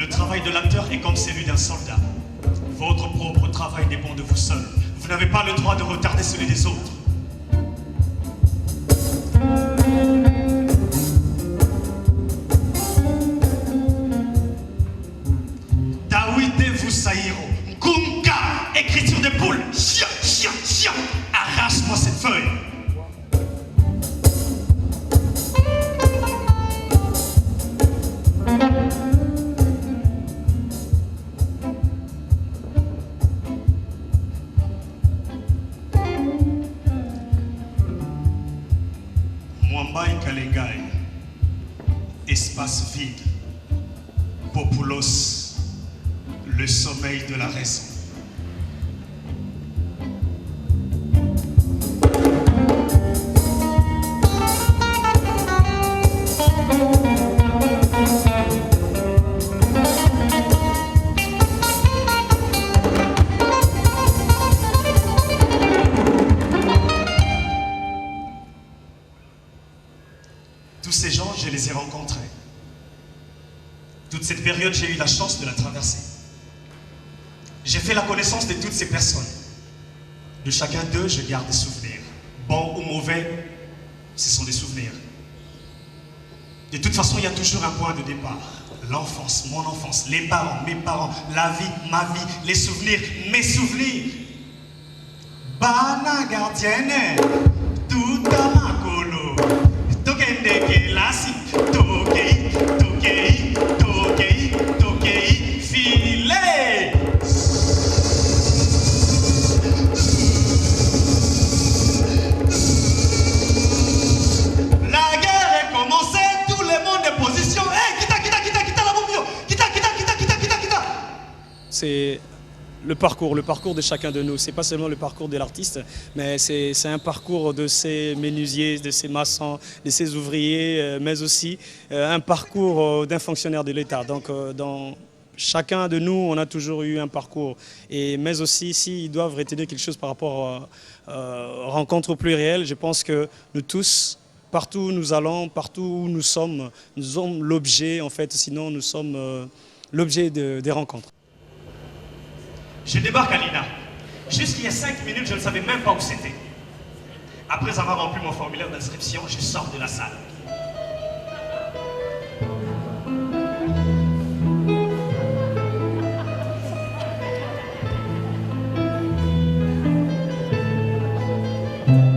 Le travail de l'acteur est comme celui d'un soldat. Votre propre travail dépend de vous seul. Vous n'avez pas le droit de retarder celui des autres. Dawide Voussaïro, Nkunka, écriture de poule. Chia, chia, chia. Arrache-moi cette feuille. Mwambai Kalengai, espace vide, Populos, le sommeil de la raison. Tous ces gens, je les ai rencontrés. Toute cette période, j'ai eu la chance de la traverser. J'ai fait la connaissance de toutes ces personnes. De chacun d'eux, je garde des souvenirs. Bons ou mauvais, ce sont des souvenirs. De toute façon, il y a toujours un point de départ. L'enfance, mon enfance, les parents, mes parents, la vie, ma vie, les souvenirs, mes souvenirs. Bana gardienne, tout à ma colo. Tokende kelasi, tokei, tokei, tokei, tokei, filet. La guerre est commencée, tout le monde est position. Hey, quitta la bombio, quitta. C'est le parcours de chacun de nous. C'est pas seulement le parcours de l'artiste, mais c'est un parcours de ces menuisiers, de ces maçons, de ces ouvriers, mais aussi un parcours d'un fonctionnaire de l'État. Donc, dans chacun de nous, on a toujours eu un parcours. Mais aussi, s'ils doivent retenir quelque chose par rapport aux rencontres plurielles, je pense que nous tous, partout où nous allons, partout où nous sommes l'objet, en fait, sinon nous sommes l'objet des rencontres. Je débarque à l'INA. Jusqu'il y a 5 minutes, je ne savais même pas où c'était. Après avoir rempli mon formulaire d'inscription, je sors de la salle.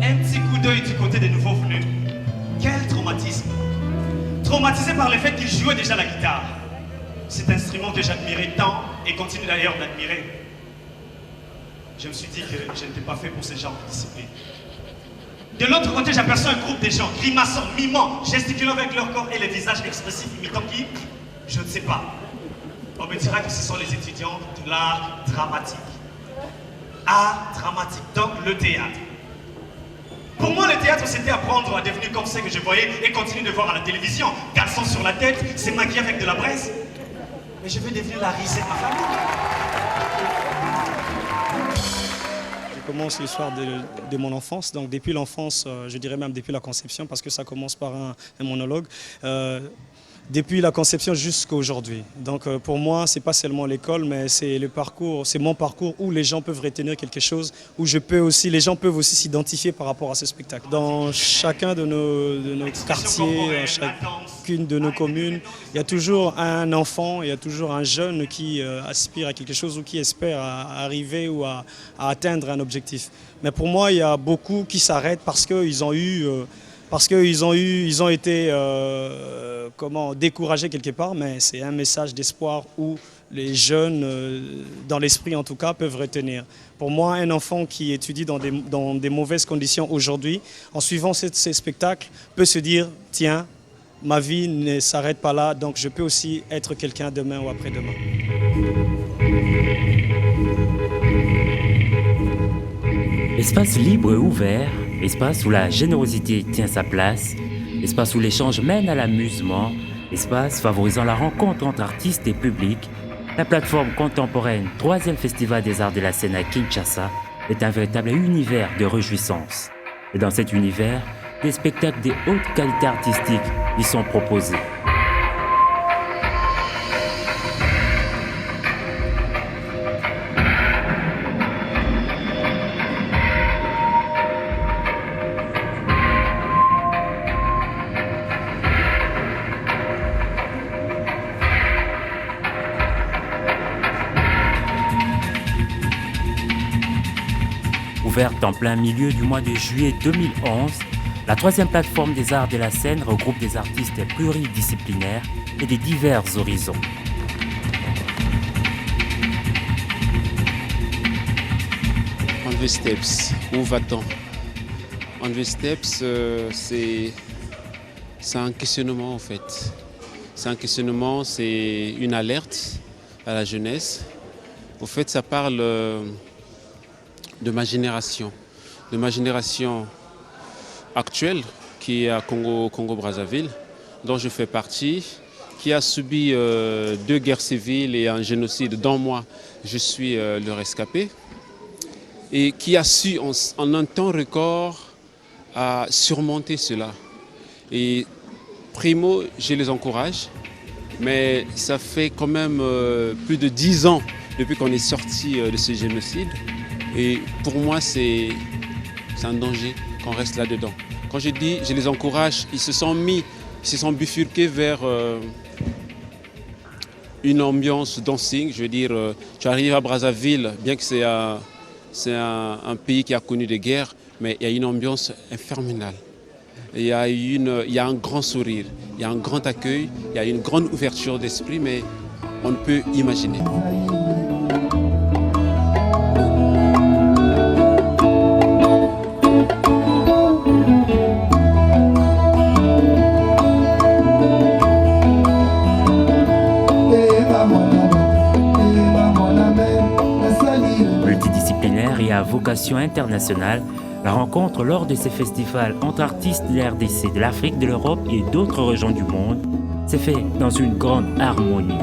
Un petit coup d'œil du côté des nouveaux venus. Quel traumatisme! Traumatisé par le fait qu'il jouait déjà la guitare. Cet instrument que j'admirais tant et continue d'ailleurs d'admirer. Je me suis dit que je n'étais pas fait pour ce genre de discipline. De l'autre côté, j'aperçois un groupe de gens grimaçant, mimant, gesticulant avec leur corps et les visages expressifs, imitant qui? Je ne sais pas. On me dira que ce sont les étudiants de l'art dramatique. Art dramatique, donc le théâtre. Pour moi, le théâtre, c'était apprendre à devenir comme ça que je voyais et continuer de voir à la télévision. Garçon sur la tête, c'est maquillé avec de la braise. Mais je veux devenir la risée de ma famille. Je commence l'histoire de mon enfance, donc depuis l'enfance, je dirais même depuis la conception, parce que ça commence par un monologue. Depuis la conception jusqu'à aujourd'hui. Donc pour moi, c'est pas seulement l'école, mais c'est le parcours, c'est mon parcours où les gens peuvent retenir quelque chose, où les gens peuvent aussi s'identifier par rapport à ce spectacle. Dans chacun de nos quartiers, chacune de nos communes, il y a toujours un enfant, il y a toujours un jeune qui aspire à quelque chose ou qui espère arriver ou à atteindre un objectif. Mais pour moi, il y a beaucoup qui s'arrêtent parce qu'ils ont été découragés quelque part, mais c'est un message d'espoir où les jeunes, dans l'esprit en tout cas, peuvent retenir. Pour moi, un enfant qui étudie dans des mauvaises conditions aujourd'hui, en suivant ces spectacles, peut se dire « Tiens, ma vie ne s'arrête pas là, donc je peux aussi être quelqu'un demain ou après-demain. » Espace libre et ouvert, espace où la générosité tient sa place, espace où l'échange mène à l'amusement, espace favorisant la rencontre entre artistes et public, la plateforme contemporaine 3e Festival des Arts de la Scène à Kinshasa est un véritable univers de réjouissance. Et dans cet univers, des spectacles de haute qualité artistique y sont proposés. Ouverte en plein milieu du mois de juillet 2011, la troisième plateforme des arts de la scène regroupe des artistes pluridisciplinaires et des divers horizons. Enlever Steps, où va-t-on? Enlever Steps, c'est un questionnement en fait. C'est un questionnement, c'est une alerte à la jeunesse. Au fait, ça parle de ma génération actuelle qui est à Congo-Brazzaville, dont je fais partie, qui a subi 2 guerres civiles et un génocide dont moi je suis le rescapé, et qui a su en un temps record à surmonter cela. Et primo, je les encourage, mais ça fait quand même plus de 10 ans depuis qu'on est sorti de ce génocide. Et pour moi, c'est un danger qu'on reste là-dedans. Quand je dis je les encourage, ils se sont bifurqués vers une ambiance dancing. Je veux dire, tu arrives à Brazzaville, bien que c'est un pays qui a connu des guerres, mais il y a une ambiance infernale. Il y a un grand sourire, il y a un grand accueil, il y a une grande ouverture d'esprit, mais on ne peut imaginer. Multidisciplinaire et à vocation internationale, la rencontre lors de ces festivals entre artistes de la RDC, de l'Afrique, de l'Europe et d'autres régions du monde s'est fait dans une grande harmonie.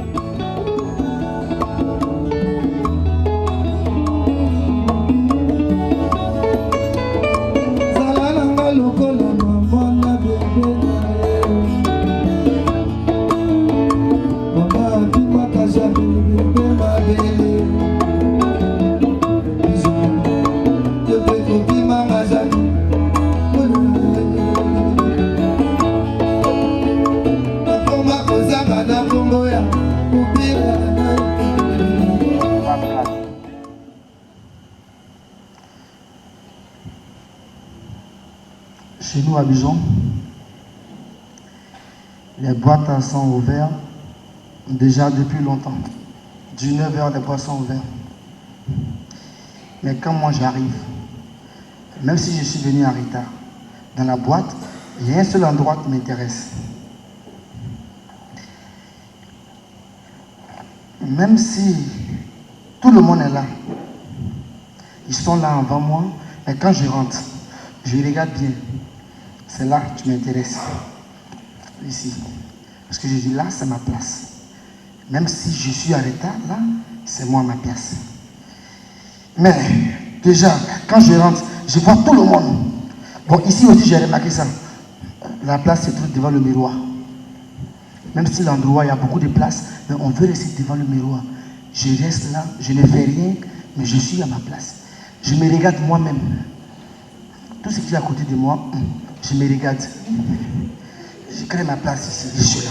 Chez nous à Bijon, les boîtes sont ouvertes déjà depuis longtemps. 19h, les boîtes sont ouvertes. Mais quand moi j'arrive, même si je suis venu en retard, dans la boîte, il y a un seul endroit qui m'intéresse. Même si tout le monde est là, ils sont là avant moi, mais quand je rentre, je regarde bien. C'est là que tu m'intéresses. Ici. Parce que je dis là, c'est ma place. Même si je suis en retard, là, c'est moi ma place. Mais déjà, quand je rentre, je vois tout le monde. Bon, ici aussi, j'ai remarqué ça. La place se trouve devant le miroir. Même si l'endroit, il y a beaucoup de places, mais on veut rester devant le miroir. Je reste là, je ne fais rien, mais je suis à ma place. Je me regarde moi-même. Tout ce qui est à côté de moi, je me regarde. Je crée ma place ici, je suis là.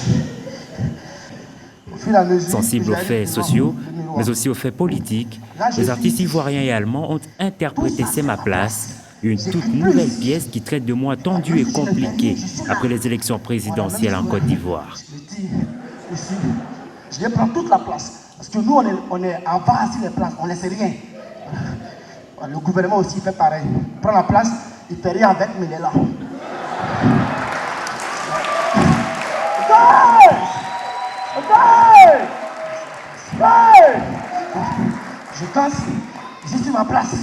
Au fur et à mesure, sensibles aux faits sociaux, mais aussi aux faits politiques, les artistes ivoiriens et allemands ont interprété C'est ma place, une toute nouvelle pièce qui traite de mois tendus et compliqués après les élections présidentielles en Côte d'Ivoire. Je vais prendre toute la place, parce que nous, on est avant assis les places, on ne laisse rien. Le gouvernement aussi fait pareil. Il prend la place, il ne fait rien avec, mais il est là. Je danse, je suis ma place.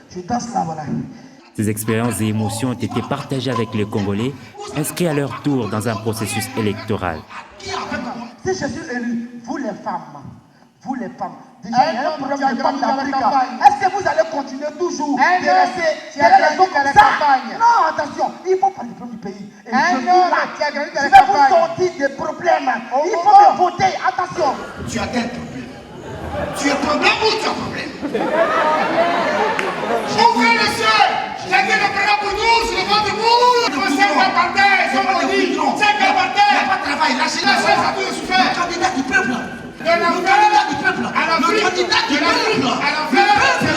Je danse là, voilà. Ces expériences et émotions ont été partagées avec les Congolais, inscrits à leur tour dans un processus électoral. Si je suis élu, vous les femmes, déjà il y a un problème de femmes d'Afrique. Est-ce que vous allez continuer toujours de rester derrière les autres comme ça? Non, attention, il faut parler du problème du pays. Et je suis là, je vais vous sortir des problèmes. Il faut me voter, attention. Tu as quel problème? Tu es problème ou tu as problème? Ouvrez les yeux! J'ai dit le problème pour nous, c'est le vote pour vous! 5 apartés, ils sont maudits! 5 apartés! Il n'y a pas de travail, lâchez ça tout est souffert! Le candidat du peuple! Le candidat du peuple! Le candidat du peuple!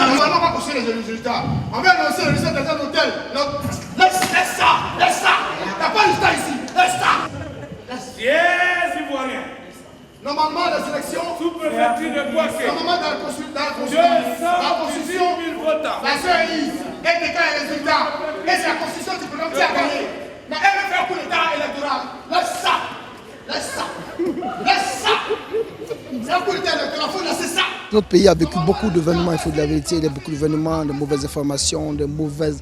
On va pas pousser les résultats. On va annoncer les résultats dans un hôtel. Laisse ça. T'as pas de résultat ici. Laisse ça. Yes, Ivoirien. Normalement, les élections. Sous-préfecture de Boaké. Normalement, dans la Constitution. 218 000 votants. La sœur Yves, elle déclare les résultats. Et c'est la Constitution du président qui a gagné. Mais elle veut faire un coup d'état électoral. Laisse ça. C'est un coup d'état électoral. Il faut laisser ça. Notre pays a vécu beaucoup d'événements, il faut de la vérité. Il y a beaucoup d'événements, de mauvaises informations, de mauvaises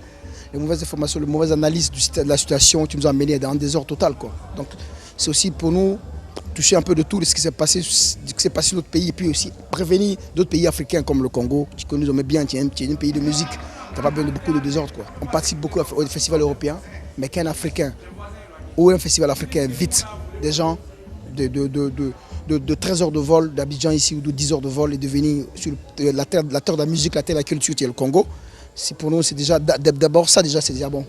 informations, de mauvaises analyses de la situation qui nous a menés dans un désordre total, quoi. Donc c'est aussi pour nous toucher un peu de tout ce qui s'est passé dans notre pays et puis aussi prévenir d'autres pays africains comme le Congo, qui nous aimait bien, qui est un pays de musique, qui n'a pas besoin de beaucoup de désordre, quoi. On participe beaucoup au festival européen, mais qu'un Africain ou un festival africain invite des gens de 13 heures de vol d'Abidjan ici ou de 10 heures de vol et de venir sur la terre de la musique, la terre de la culture qui est le Congo. Pour nous, c'est déjà d'abord ça, déjà, c'est déjà bon.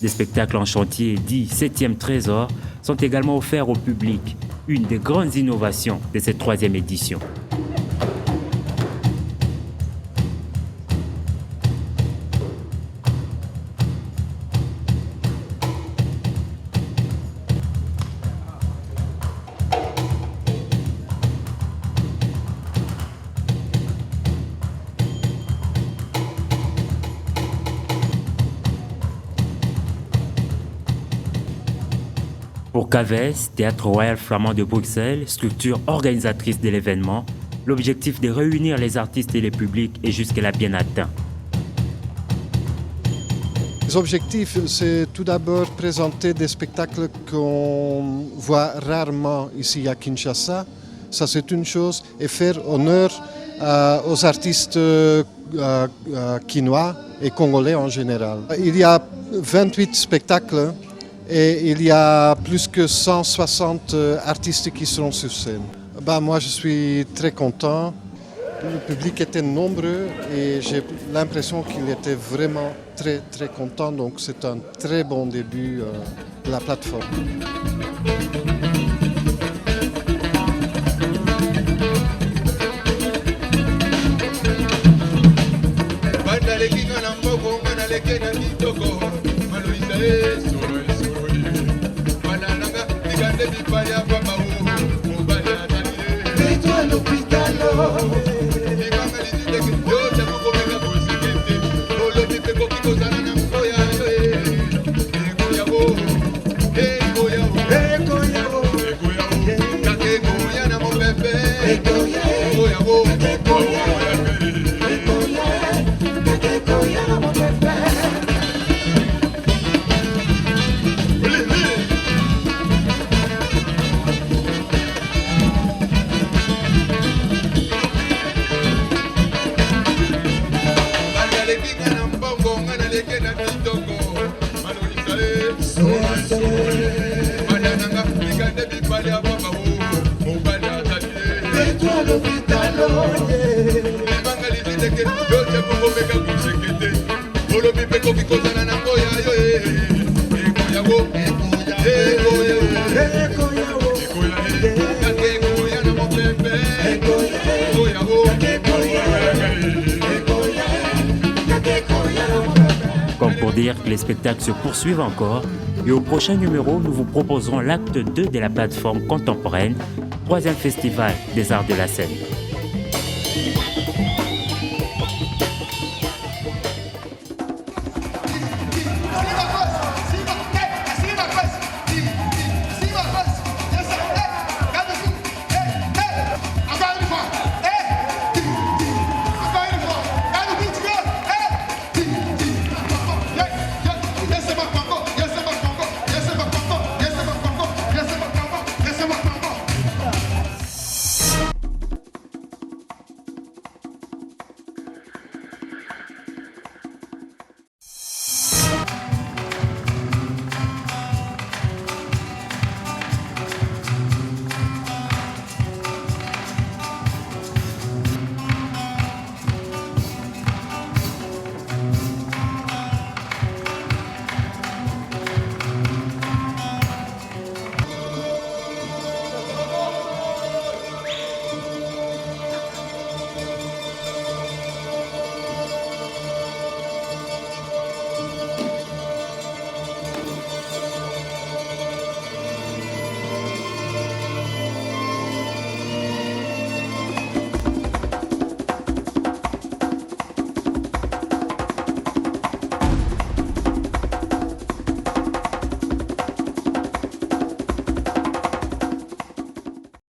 Des spectacles en chantier dits 7e trésor sont également offerts au public, une des grandes innovations de cette 3e édition. Pour CAVES, Théâtre Royal Flamand de Bruxelles, structure organisatrice de l'événement, l'objectif de réunir les artistes et les publics est jusque-là bien atteint. Les objectifs, c'est tout d'abord présenter des spectacles qu'on voit rarement ici à Kinshasa. Ça, c'est une chose. Et faire honneur aux artistes quinois et congolais en général. Il y a 28 spectacles. Et il y a plus que 160 artistes qui seront sur scène. Moi, je suis très content. Le public était nombreux et j'ai l'impression qu'il était vraiment très, très content. Donc, c'est un très bon début de la plateforme. Comme pour dire que les spectacles se poursuivent encore, et au prochain numéro, nous vous proposerons l'acte 2 de la plateforme contemporaine, 3e festival des arts de la scène.